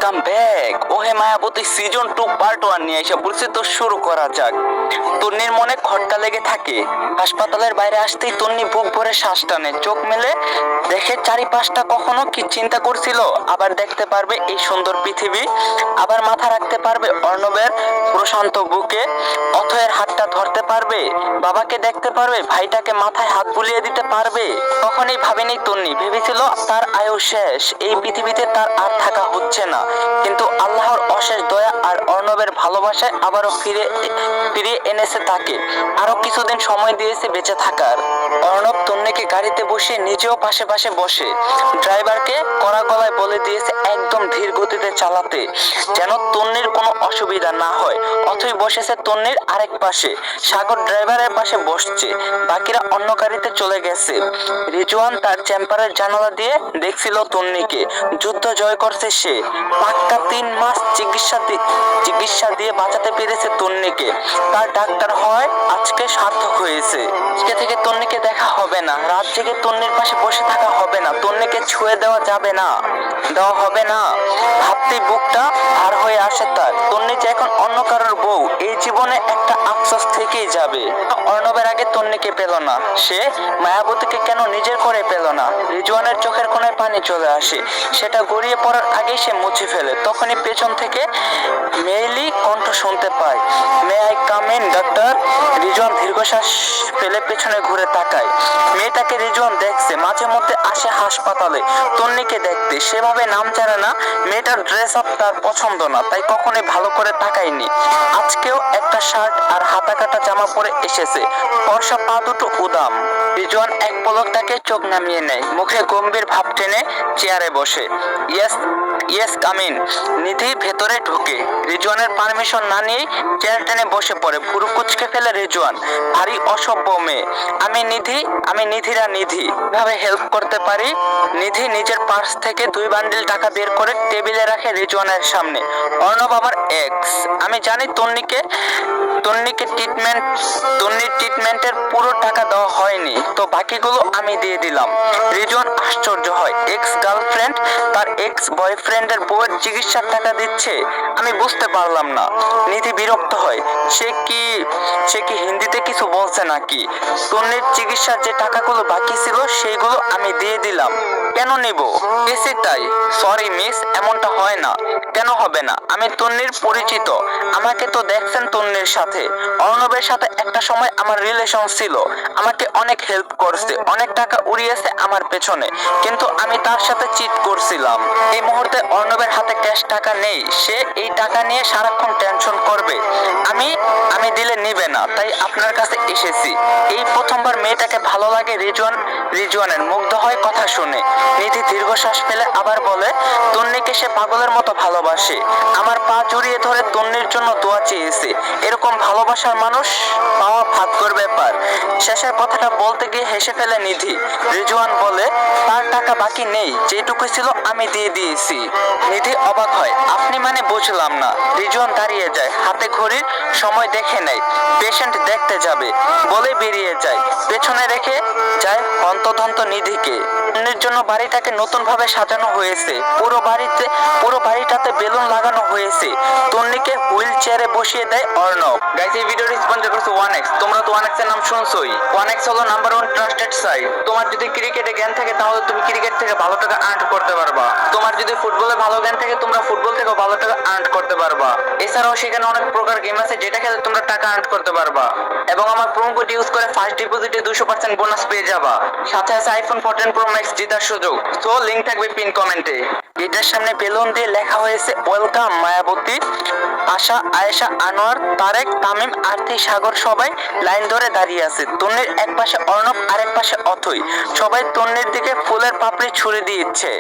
Come back ওহে Mayawati season 2 part 1 নিয়ে এসে বলছি তো শুরু করা যাক। তন্নির মনে খটকা লেগে থাকে। হাসপাতালের বাইরে আসতেই তন্নি বুক ভরে শ্বাস টানে, চোখ মেলে দেখে চারিপাশটা। কখনো কি চিন্তা করছিল আবার দেখতে পারবে এই সুন্দর পৃথিবী, আবার মাথা রাখতে পারবে অর্ণবের প্রশান্ত বুকে, অথয়ের হাতটা ধরতে পারবে, বাবাকে দেখতে পারবে, ভাইটাকে মাথায় হাত বুলিয়ে দিতে পারবে। কখনোই ভাবেনি তন্নি, ভেবেছিল তার আয়ু শেষ, এই পৃথিবীতে তার আর থাকা হচ্ছে না। কিন্তু আল্লাহর অশেষ দয়া আর অর্ণবের ভালোবাসায় আবারও ফিরিয়ে এনেছে তাকে, আরো কিছুদিন সময় দিয়েছে বেঁচে থাকার। অর্ণব তন্নিকে গাড়িতে বসিয়ে নিজেও পাশে পাশে বসে ড্রাইভারকে কড়া গলায় বলে দিয়েছে একদম ধীর গতিতে চালাতে, যেন তন্নির কোনো অসুবিধা না হয়। অথই বসেছে তন্নির আরেক পাশে, সাগর ড্রাইভারের পাশে বসছে, বাকিরা অন্য গাড়িতে চলে গেছে। রিজওয়ান তার চেম্বারের জানালা দিয়ে দেখছিল তন্নিকে। যুদ্ধ জয় করছে সে, পাক্কা 3 মাস চিকিৎসা দিয়ে বাঁচাতে পেরেছে তন্নিকে। তার ডাক্তার হয় আজকে সার্থক হয়েছে। আজকে থেকে তন্নিকে দেখা হবে না, রাত জেগে তন্নির পাশে বসে থাকা হবে না, তন্নিকে ছুঁয়ে দেওয়া হবে না। ভাবতেই বুকটা ভার হয়ে আসে তার। তন্নি যে এখন অন্য কারোর বউ, এই জীবনে একটা আফসোস থেকেই যাবে। অর্ণবের আগে তন্নিকে পেল না, সে মায়াবতীকে কেন নিজের করে পেল না। রিজওয়ানের চোখের কোণায় পানি চলে আসে, সেটা গড়িয়ে পড়ার আগেই সে মুছে ফেলে। তখনই পেছন থেকে মেইলি কণ্ঠ শুনতে পায়, may I come in doctor. Rizwan দীর্ঘশ্বাস ফেলে পেছনে ঘুরে তাকায়। মেয়েটাকে রিজওয়ান দেখছে, মাঝে মধ্যে আসে হাসপাতালে তন্নিকে দেখতে। সেভাবে নাম জানে না, মেয়েটার ড্রেস আপ তার পছন্দ না, তাই কখনোই ভালো করে তাকায়নি। আজকেও একটা শার্ট আর হাতা কাটা জামা পরে এসেছে, ফর্সা পা দুটো উদাম। রিজওয়ান এক পলক তাকে চোখ নামিয়ে নেয়, মুখে গম্ভীর ভাব টেনে চেয়ারে বসে। Yes come in. নিধি ভেতরে ঢুকে রিজওয়ানের পারমিশন না নিয়েই চেয়ার টেনে বসে পড়ে। পুরো কুচকে ফেলে রিজওয়ান, ভারী অসভ্য মেয়ে। আমি নিধিরা নিধি, কিভাবে হেল্প করতে পারি? নিধি নিজের পার্স থেকে 2 বান্ডিল টাকা বের করে টেবিলে রাখে রিজওয়ানের সামনে। অর্ণব আমার এক্স, আমি জানি তন্নির ট্রিটমেন্টের পুরো টাকা দেওয়া হয়নি, তো বাকিগুলো আমি দিয়ে দিলাম। রিজওয়ান আশ্চর্য হয়, এক্স গার্লফ্রেন্ড তার এক্স বয়ফ্রেন্ডের বউয়ের চিকিৎসার টাকা দিচ্ছে? আমি বুঝতে পারলাম না। নিধি বিরক্ত হয়, সে কি হিন্দিতে কিছু বলছে নাকি? তন্নির চিকিৎসার যে টাকাগুলো বাকি ছিল সেইগুলো আমি দিয়ে দিলাম। কেন নিব? এসে তাই। সরি মিস, এমনটা হয় না। কেন হবে না? আমি তন্নির পরিচিত, আমাকে তো দেখছেন তন্নির সাথে। অর্ণবের সাথে একটা সময় আমার রিলেশন ছিল, আমাকে অনেক হেল্প করছে, অনেক টাকা উড়িয়েছে আমার পেছনে, কিন্তু আমি তার সাথে চিট করছিলাম। এই মুহূর্তে অর্ণবের হাতে ক্যাশ টাকা নেই, সে এই টাকা নিয়ে সারাক্ষণ টেনশন করবে। আমি দিলে নিবে না, তাই আপনার কাছে এসেছি। এই প্রথমবার মেয়েটাকে ভালো লাগে রিজওয়ানের, মুগ্ধ হয় কথা শুনে। নিধি দীর্ঘশ্বাস ফেলে আবার বলে, তন্নিকে সে পাগলের মতো ভালোবাসে, আমার পা জড়িয়ে ধরে তন্নির জন্য দোয়া চেয়েছে। এরকম ভালোবাসার মানুষ পাওয়া ভাগ্যের ব্যাপার। শেষের কথাটা বলতে গিয়ে হেসে ফেলে নিধি। রিজওয়ান বলে, তার টাকা বাকি নেই, যেটুকু ছিল আমি দিয়ে দিয়েছি। নিধি অবাক হয়, আপনি মানে বুঝলাম না। রিজওয়ান দাঁড়িয়ে যায়, হাতে ঘড়ির সময় দেখে নেয়, পেশেন্ট দেখতে যাবে বলে বেরিয়ে যায়। পেছনে রেখে যায় হন্তদন্ত নিধিকে। তন্নির জন্য বাড়িটাকে নতুন ভাবে সাজানো হয়েছে, পুরো বাড়িটাতে বেলুন লাগানো হয়েছে। তন্নিকে হুইল চেয়ারে বসিয়ে দেয় অর্ণব। গাইস, এই ভিডিওটি স্পন্সর করছে 1x। তোমরা তো 1x এর নাম শুনছোই। 1x হলো নাম্বার 1 ট্রাস্টেড সাইট। তোমার যদি ক্রিকেটে জ্ঞান থাকে তাহলে তুমি ক্রিকেট থেকে ভালো টাকা আর্ন করতে পারবা। তোমার যদি ফুটবলে ভালো জ্ঞান থাকে তোমরা ফুটবল থেকে ভালো টাকা আর্ন করতে পারবা। এছাড়াও সেখানে অনেক প্রকার গেম আছে যেটা খেলে তোমরা টাকা আর্ন করতে পারবা। এবং আমার প্রোমো কোড ইউজ করে ফার্স্ট ডিপোজিটে 200% বোনাস পেয়ে যাবা। সাথে আছে আইফোন 14 প্রো ম্যাক্স জেতার সুযোগ। সো লিংক থাকবে পিন কমেন্টে। গেটের সামনে বেলুন দিয়ে লেখা হয়েছে ওয়েলকাম মায়াবতী। আশা, আয়েশা, আনোয়ার, তারেক, তামিম, আরতি, সাগর সবাই লাইন ধরে দাঁড়িয়ে আছে। তন্নির এক পাশে অর্ণব, আরেক পাশে অথই। সবাই তন্নির দিকে ফুলের পাপড়ি ছুড়ে দিচ্ছে।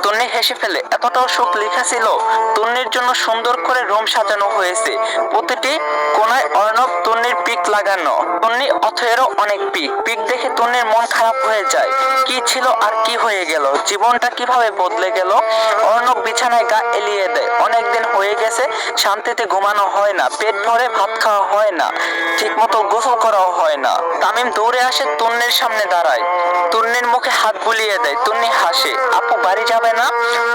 তন্নি হেসে ফেলে, এতটাও সুখ লেখা ছিল। তন্নির জন্য সুন্দর করে রুম সাজানো হয়েছে, প্রতিটি কোনায় অর্ণব তন্নির পিক লাগানো। তন্নি অথয়েরও অনেক পিক দেখে তন্নির মন খারাপ হয়ে যায়। কি ছিল আর কি হয়ে গেল, জীবনটা কিভাবে বদলে গেল। অর্ণব বিছানায় গা এলিয়ে দেয়। অনেকদিন হয়ে গেছে শান্তিতে ঘুমানো হয় না, পেট ভরে ভাত খাওয়া হয় না, ঠিক মতো গোসল করাও হয় না। তামিম দৌড়ে আসে তন্নির সামনে দাঁড়ায়, তন্নির মুখে হাত বুলিয়ে দেয়। তন্নি হাসে। আপু বাড়ি যাবে না?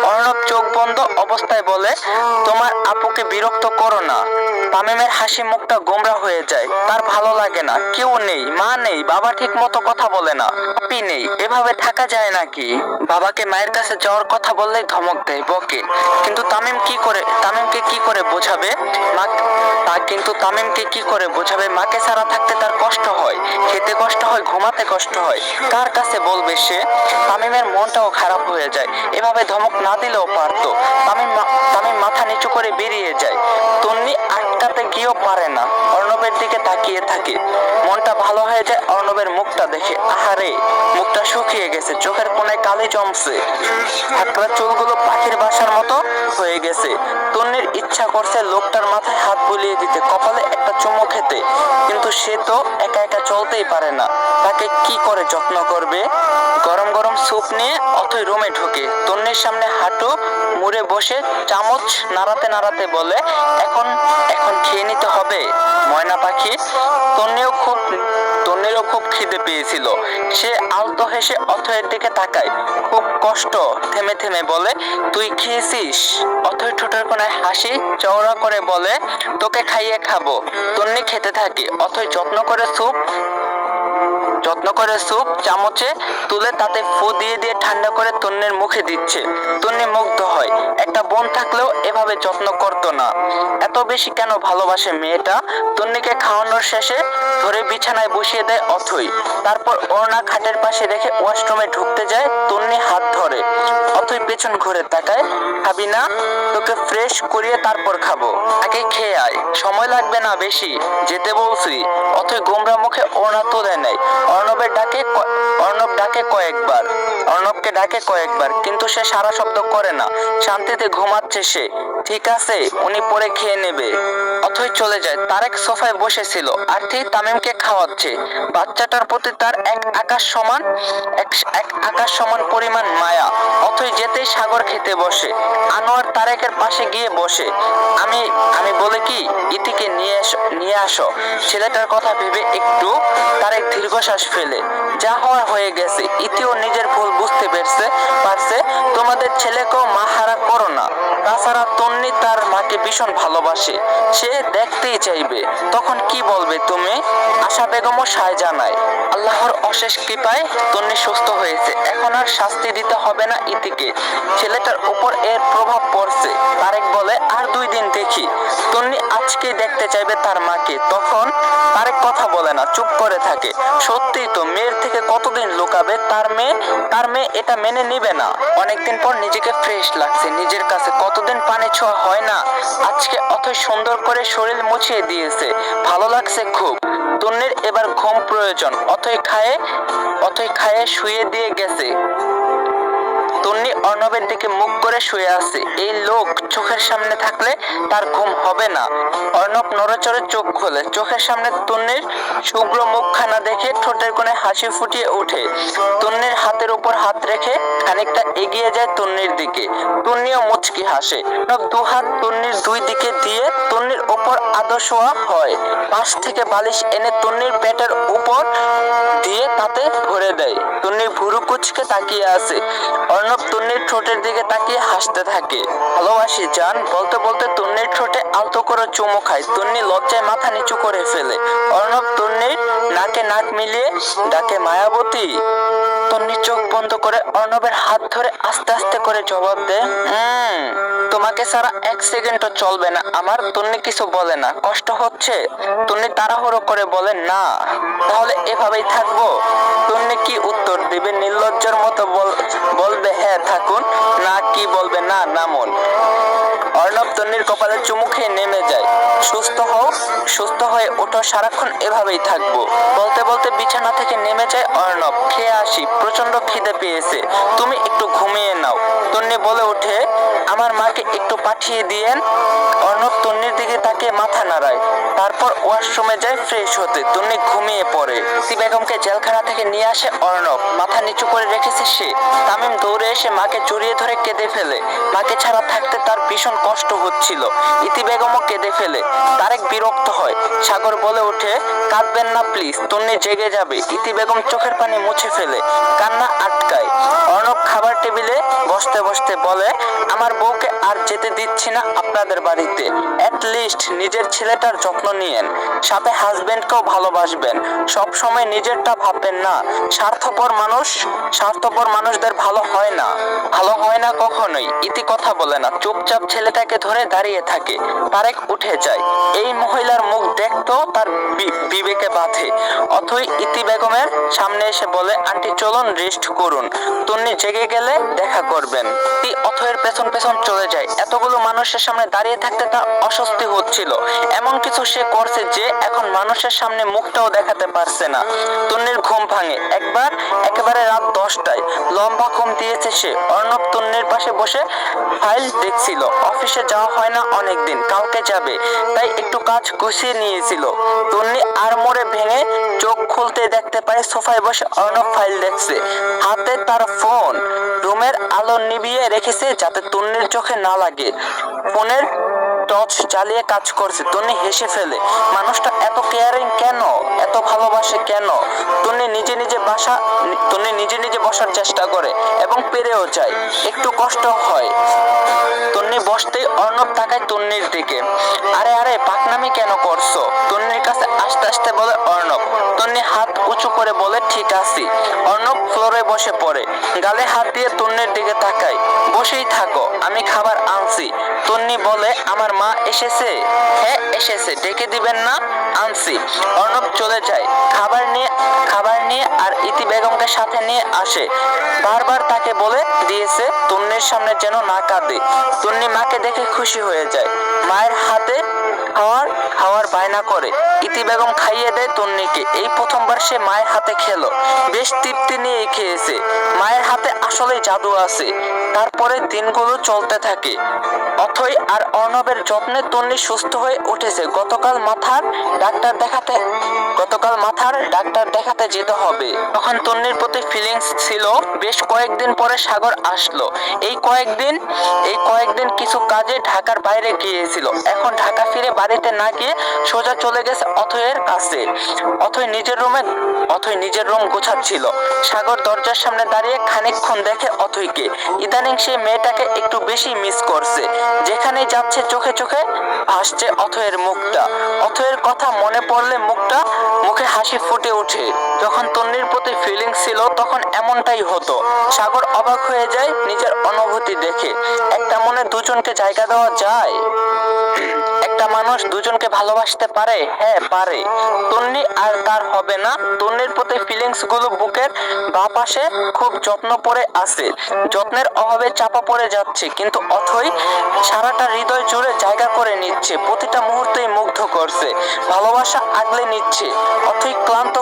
অর্ণব চোখ বন্ধ অবস্থায় বলে, তোমার আপুকে বিরক্ত করো না। তামিমের হাসি মুখটা গোমরা হয়ে যায়। তার ভালো লাগে না, কেউ নেই, মা নেই, বাবা ঠিক মতো কথা বলে না, আপি নেই, এভাবে থাকা যায় নাকি? বাবাকে মায়ের কাছে যাওয়ার কথা বললেই ধমক দেয়, বকে। কিন্তু তামিমকে কি করে বোঝাবে? তামিমকে কি করে বোঝাবে? মাকে ছাড়া থাকতে তার কষ্ট হয়, খেতে কষ্ট হয়, ঘুমাতে কষ্ট হয়। কার কাছে বলবে সে? তামিমের মনটাও খারাপ হয়ে যায়। এভাবে ধমক না দিলেও পারতো। তামিম মাথা নিচু করে বেরিয়ে যায়। তন্নি আটকাতে গিয়েও পারে না, অর্ণবের দিকে তাকিয়ে থাকে। মনটা ভালো হয়ে যায় অর্ণবের মুখটা দেখে। আহারে, মুখটা শুকিয়ে গেছে, চোখের কোণায় কালি জমছে, ঠাকরা চুলগুলো পাখির বাসার মতো হয়ে গেছে। তন্নির ইচ্ছা করছে লোকটার মাথায় হাত বুলিয়ে দিতে, কপালে একটা চুমু খেতে, কিন্তু সে তো একা একা চলতেই পারে না, তাকে কি করে যত্ন করবে? গরম গরম স্যুপ নিয়ে অথই রুমে ঢোকে। তন্নির সামনে হাঁটু মুড়ে বসে চামচ নাড়াতে নাড়াতে বলে, এখন এখন খেয়ে নিতে হবে ময়না পাখি। তন্নিরও খুব খিদে পেয়েছিল। সে আলতো হেসে অথয়ের দিকে তাকায়, খুব কষ্ট থেমে থেমে বলে, তুই খেয়েছিস? অথই ঠোঁটের কোণায় হাসি চওড়া করে বলে, তোকে খাইয়ে খাবো। তন্নি খেতে থাকে। অথই যত্ন করে স্যুপ চামচে তুলে তাতে ফু দিয়ে দিয়ে ঠান্ডা করে তন্নির মুখে দিচ্ছে। তন্নি মুগ্ধ হয়। একটা বোন থাকলেও এভাবে যত্ন করতো না। এত বেশি কেন ভালোবাসে মেয়েটা? তন্নিকে খাওয়ানোর শেষে ধরে বিছানায় বসিয়ে দেয় অথই। তারপর ওড়না খাটের পাশে রেখে ওয়াশরুমে ঢুকতে যায়। তন্নি হাত ধরে। অথই পেছন ঘুরে তাকায়, খাবি না? তোকে ফ্রেশ করিয়ে তারপর খাবো, আগে খেয়ে আয়, সময় লাগবে না বেশি, যেতে বলছি। অথই গোমরা মুখে ওড়না তুলে নেয়। অর্ণবকে ডাকে কয়েকবার, কিন্তু সে সারা শব্দ করে না। শান্তিতে ঘুমাচ্ছে সে। ঠিক আছে, উনি পরে খেয়ে নেবে। অথই চলে যায়। তারেক সোফায় বসেছিল, আরতি তামিমকে খাওয়াচ্ছে। বাচ্চাটার প্রতি তার এক আকাশ সমান পরিমাণ মায়া। অথই যেতেই সাগর খেতে বসে। আনোয়ার তারেকের পাশে গিয়ে বসে। আমি বলে কি, ইতিকে নিয়ে আসো। ছেলেটার কথা ভেবে একটু তারেক দীর্ঘশ্বাস ফেলে। যা হওয়ার হয়ে গেছে। ইতিও নিজের ভুল বুঝতে পারছে। তোমাদের ছেলেকেও মা হারা করো না। তাছাড়া তন্নি তার মাকে ভীষণ ভালোবাসে, সে দেখতেই চাইবে। তখন কি বলবে তুমি? আশা বেগমও সায় জানায়, আল্লাহর অশেষ কৃপায় তন্নি সুস্থ হয়েছে, এখন আর শাস্তি দিতে হবে না ইতিকে। ছেলেটার উপর এর প্রভাব পড়ছে। তারেক বলে, আর 2 দিন দেখি। তন্নি আজকেই দেখতে চাইবে তার মাকে। তখন তারেক কথা বলে না, চুপ করে থাকে। সত্যি তো, মেয়ের থেকে কতদিন লুকাবে? তার মেয়ে এটা মেনে নিবে না। অনেকদিন পর নিজেকে ফ্রেশ লাগছে নিজের কাছে, কতদিন পানি ছোঁয়া হয় না। আজকে অথই সুন্দর করে শরীর মুছিয়ে দিয়েছে, ভালো লাগছে খুব। তন্নির এবার ঘুম প্রয়োজন। অথই খায়ে শুয়ে দিয়ে গেছে। তন্নি অর্ণবের দিকে মুখ করে শুয়ে আছে। এই লোক চোখের সামনে থাকলে তার ঘুম হবে না। অর্ণব নড়েচড়ে চোখ খোলে। চোখের সামনে তন্নির শুভ্র মুখখানা দেখে ঠোঁটের কোণে হাসি ফুটিয়ে ওঠে। তন্নির হাতের উপর হাত রেখে খানিকটা এগিয়ে যায় তন্নির দিকে। তন্নিও মুচকি হাসে। অর্ণব 2 হাত তন্নির 2 দিকে দিয়ে তন্নির উপর আদর শোয়া হয়। পাশ থেকে বালিশ এনে তন্নির পেটের উপর দিয়ে তাতে ভরে দেয়। তন্নির ভুরু কুচকে তাকিয়ে আছে। অর্ণব তন্নির ঠোঁটের দিকে তাকিয়ে হাসতে থাকে। ভালোবাসি জান বলতে বলতে তন্নির ঠোঁটে আলতো করে চুমু খায়। তন্নি লজ্জায় মাথা নিচু করে ফেলে। অর্ণব তন্নির নাকে নাক মিলিয়ে ডাকে, মায়াবতী। তন্নি চোখ বন্ধ করে অর্ণবের হাত ধরে আস্তে আস্তে করে জবাব দেয়, তোমাকে ছাড়া 1 সেকেন্ডও চলবে না আমার। তন্নি কিছু বলে না। কষ্ট হচ্ছে? তন্নি তাড়াহুড়ো করে বলে, না। তাহলে এভাবেই থাকবো? তন্নি কি উত্তর দিবে? নির্লজ্জার মতো বলবে হ্যাঁ থাকুন, না কি বলবে না নামুন। অর্ণব তন্নির কপালে চুমু খেয়ে নেমে যায়। সুস্থ হয়ে ওঠো, সারাক্ষণ এভাবেই থাকবো। বলতে বলতে বিছানা থেকে নেমে যায় অর্ণব। খেয়ে আসি, প্রচন্ড খিদে পেয়েছে, তুমি একটু ঘুমিয়ে নাও। তন্নি বলে ওঠে, আমার মা মাকে একটু পাঠিয়ে দিয়েন। অর্ণব তন্নির দিকে তাকে মাথা নাড়ায়, তারপর ওয়াশরুমে যায় ফ্রেশ হতে। তন্নি ঘুমিয়ে পড়ে। ইতি বেগমকে জেলখানা থেকে নিয়ে আসে অর্ণব। মাথা নিচু করে রেখেছে সে। তামিম দৌড়ে এসে মাকে জড়িয়ে ধরে কেঁদে ফেলে। মাকে ছাড়া থাকতে তার ভীষণ কষ্ট হচ্ছিল। ইতি বেগমও কেঁদে ফেলে। তারেক বিরক্ত হয়। সাগর বলে ওঠে, কাঁদবেন না প্লিজ, তন্নি জেগে যাবে। ইতি বেগম চোখের পানি মুছে ফেলে, কান্না আটকায়। অর্ণব খাবার টেবিলে বসতে বসতে বলে, আমার বউকে আর যেতে দিচ্ছি না আপনাদের বাড়িতে। অ্যাট লিস্ট নিজের ছেলেটার যত্ন নিয়েন, সাথে হাজবেন্ডকেও ভালোবাসবেন। সব সময় নিজেরটা ভাববেন না। স্বার্থপর মানুষদের ভালো হয় না কখনোই। ইতি কথা বলে না, চুপচাপ ছেলেটাকে ধরে দাঁড়িয়ে থাকে। তারেক উঠে যায়। এই মহিলার মুখ দেখতেও তার বিবেকে বাঁধে। অথই ইতি বেগমের সামনে এসে বলে, আন্টি চলুন রেস্ট করুন, তন্নি জেগে গেলে দেখা করবেন। অথয়ের পেছন পেছন চলে যায়। এতগুলো মানুষের সামনে দাঁড়িয়ে থাকতে তার অস্বস্তি হচ্ছিল। এমন কিছু সে করছে যে এখন মানুষের সামনে মুখটাও দেখাতে পারছে না। তন্নির ঘুম ভাঙে একেবারে রাত 10টায়। লম্বা ঘুম দিয়েছে সে। অর্ণব তন্নির পাশে বসে ফাইল দেখছিল। অফিসে যাওয়া হয় না অনেকদিন, কালকে যাবে, তাই একটু কাজ গুছিয়ে নিয়েছিল। তন্নি আর মোড়ে ভেঙে চোখ খুলতে দেখতে পায় সোফায় বসে অর্ণব ফাইল দেখছে। হাতে তার ফোন। রুমের আলো নিভিয়ে রেখেছে যাতে তন্নির চোখে না লাগে। ফোনের টর্চ জ্বালিয়ে কাজ করছে। তন্নি হেসে ফেলে। মানুষটা এত কেয়ারিং কেন, এত ভালোবাসে কেন? তন্নি নিজে নিজে বসার চেষ্টা করে এবং পেরেও যায়। একটু কষ্ট হয়। তন্নি বসতেই অর্ণব তাকায় তন্নির দিকে। আরে পাকনামি কেন করছো? তন্নির কাছে আস্তে আস্তে বলে অর্ণব। তন্নি হাত উঁচু করে বলে, ঠিক আছি। অর্ণব ফ্লোরে বসে পড়ে। গালে হাত দিয়ে তন্নির দিকে তাকায়। বসেই থাকো, আমি খাবার আনছি। তন্নি বলে, আমার মা এসেছে? হ্যাঁ এসেছে, ডেকে দিবেন না? আনছি। অর্ণব চলে যায়। খাবার নিয়ে আর ইতি বেগমকে সাথে নিয়ে আসে। বারবার তাকে বলে দিয়েছে তন্নির সামনে যেন না কাঁদে। তন্নি মাকে দেখে খুশি হয়ে যায়। মায়ের হাতে খাওয়ার বায়না করে। ইতি বেগম খাইয়ে দেয় তন্নিকে। এই প্রথমবার সে মায়ের হাতে খেলো। বেশ তৃপ্তি নিয়ে খেয়েছে। মায়ের হাতে আসলে জাদু আছে। তারপরে দিনগুলো চলতে থাকে। অথই আর অর্ণবের যত্নে তন্নি সুস্থ হয়ে উঠেছে। গতকাল মাথার ডাক্তার দেখাতে যেতে হবে। তখন তন্নির প্রতি ফিলিংস ছিল। বেশ কয়েকদিন পরে সাগর আসলো। এই কয়েকদিন কিছু কাজে ঢাকার বাইরে গিয়েছিল। এখন ঢাকা ফিরে বাড়িতে না গিয়ে সোজা চলে গেছে অথয়ের কাছে। অথই নিজের রুম গোছাচ্ছিল। সাগর দরজার সামনে দাঁড়িয়ে খানিকক্ষণ দেখে অথইকে। ইদানিং সে মেয়েটাকে একটু বেশি মিস করছে। যেখানে যাচ্ছে চোখে চোখে ভাসছে অথয়ের মুখটা। অথয়ের কথা মনে পড়লে মুখে হাসি ফুটে ওঠে। যখন তন্নির প্রতি ফিলিংস ছিল তখন এমনটাই হতো। সাগর অবাক হয়ে যায় নিজের অনুভূতি দেখে। একটা মনে দুজনকে জায়গা দেওয়া যায়? একটা মানুষ দুজনকে ভালোবাসতে পারে? হ্যাঁ পারে। তন্নি আর তার হবে না। তন্নির প্রতি ফিলিংস গুলো বুকের বাঁ পাশে খুব যত্ন পড়ে আছে। যত্নের অভাবে চাপা পড়ে যাচ্ছে, কিন্তু অথই সারাটা হৃদয় জুড়ে জায়গা করে নিচ্ছে। প্রতিটা মুহূর্তেই মুগ্ধ করছে, ভালোবাসা আগলে নিচ্ছে। অথই ক্লান্ত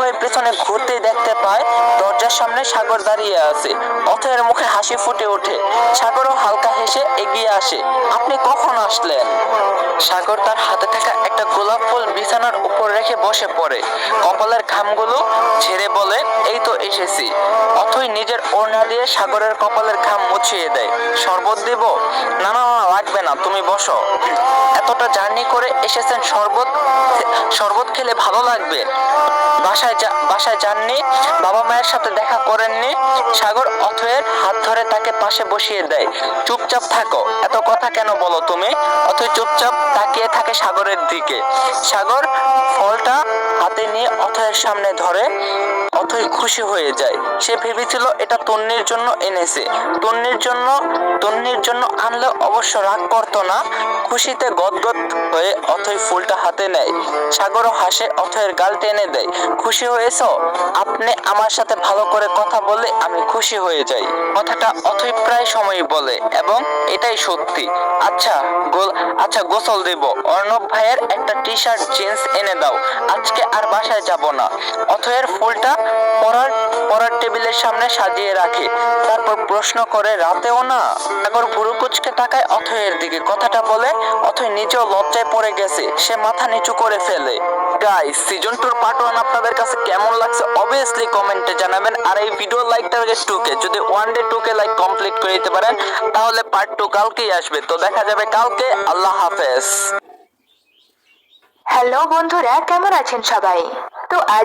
হয়ে পেছনে ঘুরতেই দেখতে পায় দরজার সামনে সাগর দাঁড়িয়ে আছে। অথয়ের মুখে হাসি ফুটে ওঠে। সাগরও হালকা হেসে এগিয়ে আসে। আপনি কখন আসলেন? সাগর তার হাতে থাকা একটা গোলাপ ফুল বিছানার উপর রেখে বসে পড়ে। কপালের ঘামগুলো ঝেড়ে বলে, এই তো এসেছি। অথই নিজের ওড়না দিয়ে সাগরের কপালের ঘাম মুছিয়ে দেয়। শরবত দেব? না লাগবে না, তুমি বসো। এতটা জার্নি করে এসেছেন, শরবত খেলে ভালো লাগবে। বাসায় যাননি? বাবা মায়ের সাথে দেখা করেননি? সাগর অথয়ের হাত ধরে তাকে পাশে বসিয়ে দেয়। চুপচাপ থাকো, এত কথা কেন বলো তুমি? অথই চুপচাপ তাকিয়ে থাকে সাগরের দিকে। সাগর ফলটা হাতে নিয়ে অথয়ের সামনে ধরে। অথই খুশি হয়ে যায়। সে ভেবেছিল এটা তন্নির জন্য এনেছে। তন্নির জন্য আনলে অবশ্য রাগ করতো না। খুশিতে গদগদ হয়ে অথই ফুলটা হাতে নেয়। সাগরও হাসে, অথয়ের গাল টেনে দেয়। খুশি হয়েছো? আপনি আমার সাথে ভালো করে কথা বলে আমি খুশি হয়ে যাই। কথাটা অথই প্রায় সময়ই বলে এবং এটাই সত্যি। আচ্ছা আচ্ছা গোসল দেব। অর্ণব ভাইয়ের একটা টি শার্ট জিন্স এনে দাও, আজকে আর বাসায় যাব না। অথয়ের ফুলটা পড়ার টেবিলের সামনে সাজিয়ে রাখে, তারপর প্রশ্ন করে রাতেও না? সাগর ভুরু কুচকে তাকায় অথয়ের দিকে। কথাটা বলে অথয় নিজেও লজ্জায় পড়ে গেছে, সে মাথা নিচু করে ফেলে। গাইস, সিজন 2 পার্ট 1 আপনাদের কাছে কেমন লাগছে অবভিয়াসলি কমেন্টে জানাবেন। আর এই ভিডিও লাইক টার্গেট 2K, যদি one day 2K like complete করে দিতে পারেন তাহলে পার্ট 2 কালকেই আসবে। তো দেখা যাবে কালকে। আল্লাহ হাফেজ। হ্যালো বন্ধুরা, কেমন আছেন সবাই? তো আজ